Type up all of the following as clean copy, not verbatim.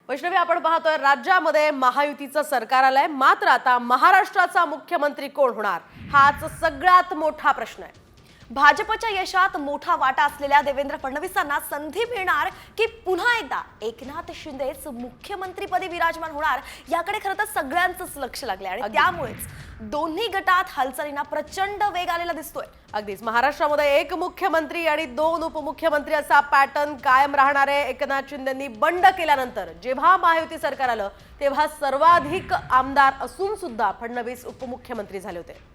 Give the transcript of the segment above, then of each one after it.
वैष्णवी, आपण पाहतोय राज्यामध्ये महायुतीचं सरकार आलंय, मात्र आता महाराष्ट्राचा मुख्यमंत्री कोण होणार हाच सगळ्यात मोठा प्रश्न आहे। भाजपच्या यशात मोठा वाटा असलेल्या देवेंद्र फडणवीसांना संधी मिळणार की पुन्हा एकदा एकनाथ शिंदेच मुख्यमंत्रीपदी विराजमान होणार याकडे खरं तर सगळ्यांचंच लक्ष लागलंय आणि त्यामुळेच दोन्ही गटात हालचालींना प्रचंड वेग आलेला दिसतोय। अगदीच महाराष्ट्रामध्ये एक मुख्यमंत्री आणि दोन उपमुख्यमंत्री असा पॅटर्न कायम राहणार आहे। एकनाथ शिंदेंनी बंड केल्यानंतर जेव्हा महायुती सरकार आलं तेव्हा सर्वाधिक आमदार असून सुद्धा फडणवीस उपमुख्यमंत्री झाले होते।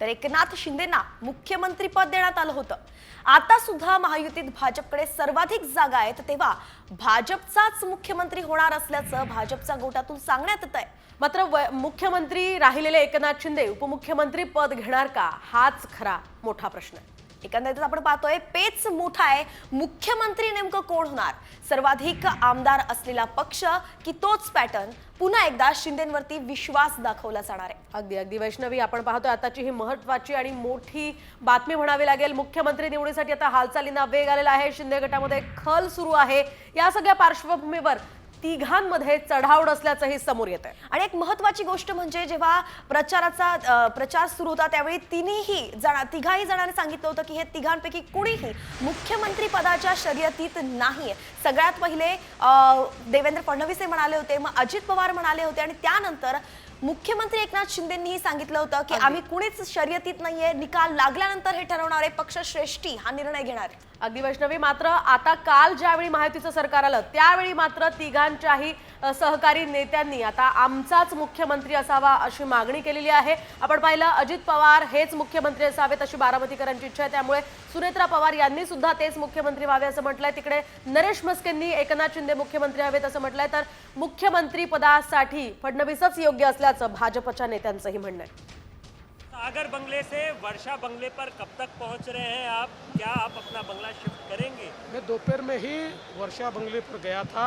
तर एकनाथ शिंदेंना मुख्यमंत्रीपद देण्यात आलं होतं। आता सुद्धा महायुतीत भाजपकडे सर्वाधिक जागा आहेत, तेव्हा भाजपचाच मुख्यमंत्री होणार असल्याचं भाजपच्या गोटातून सांगण्यात येत आहे। मात्र मुख्यमंत्री राहिलेले एकनाथ शिंदे उपमुख्यमंत्री पद घेणार का हाच खरा मोठा प्रश्न आहे। एकंदरीत आपण पाहतोय पेच मोठा आहे, मुख्यमंत्री नेमकं कोण होणार? सर्वाधिक आमदार असलेला पक्ष की तोच पॅटर्न पुन्हा एकदा शिंदेंवरती विश्वास दाखवला जाणार आहे। अगदी अगदी वैष्णवी, आपण पाहतोय आताची ही महत्त्वाची आणि मोठी बातमी म्हणावी लागेल। मुख्यमंत्री निवडीसाठी आता हालचालींना वेग आलेला आहे। शिंदे गटामध्ये खल सुरू आहे। या सगळ्या पार्श्वभूमीवर तिघांमध्ये चढाओढ असल्याचंही समोर येत आहे। आणि एक महत्त्वाची गोष्ट म्हणजे जेव्हा प्रचार सुरू होता त्यावेळी तिघाही जणांनी सांगितलं होतं की हे तिघांपैकी कुणीही मुख्यमंत्री पदाच्या शर्यतीत नाहीये। सगळ्यात पहिले देवेंद्र फडणवीस म्हणाले होते, मग अजित पवार म्हणाले होते आणि त्यानंतर मुख्यमंत्री एकनाथ शिंदेंनीही सांगितलं होतं की आम्ही कुणीच शर्यतीत नाहीये, निकाल लागल्यानंतर हे ठरवणारे पक्षश्रेष्ठी हा निर्णय घेणार। अगदी वैष्णवी, मात्र आता काल ज्यावेळी महायुतीचं सरकार आलं त्यावेळी मात्र तिघांच्याही सहकारी नेत्यांनी आता आमचाच मुख्यमंत्री असावा अशी मागणी केलेली आहे। आपण पाहिलं अजित पवार हेच मुख्यमंत्री असावेत अशी बारामतीकरांची इच्छा आहे, त्यामुळे सुनेत्रा पवार यांनी सुद्धा तेच मुख्यमंत्री व्हावे असं म्हटलंय। तिकडे नरेश म्हस्केंनी एकनाथ शिंदे मुख्यमंत्री हवेत असं म्हटलंय, तर मुख्यमंत्री पदासाठी फडणवीसच योग्य असल्याचं भाजपच्या नेत्यांचंही म्हणणं आहे। सागर बंगले से वर्षा बंगले पर कब तक पहुंच रहे हैं आप? क्या आप अपना बंगला शिफ्ट करेंगे? मैं दोपहर में ही वर्षा बंगले पर गया था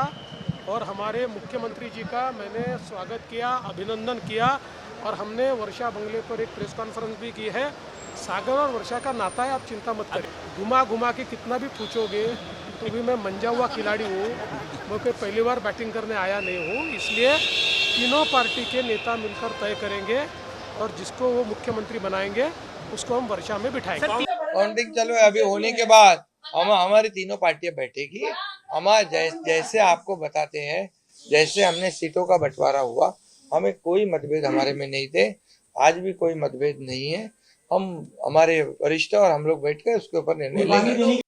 और हमारे मुख्यमंत्री जी का मैंने स्वागत किया, अभिनंदन किया और हमने वर्षा बंगले पर एक प्रेस कॉन्फ्रेंस भी की है। सागर और वर्षा का नाता है, आप चिंता मत करें। घुमा घुमा के कितना भी पूछोगे तो भी मैं मंजा हुआ खिलाड़ी हूँ, मैं कोई पहली बार बैटिंग करने आया नहीं हूँ। इसलिए तीनों पार्टी के नेता मिलकर तय करेंगे और जिसको वो मुख्यमंत्री बनाएंगे उसको हम वर्षा में बिठाएंगे। काउंटिंग चलो अभी होने के बाद हमारी तीनों पार्टियां बैठेगी। हम जैसे आपको बताते हैं, जैसे हमने सीटों का बंटवारा हुआ, हमें कोई मतभेद हमारे में नहीं थे, आज भी कोई मतभेद नहीं है। हम हमारे वरिष्ठ और हम लोग बैठ कर उसके ऊपर निर्णय लेंगे।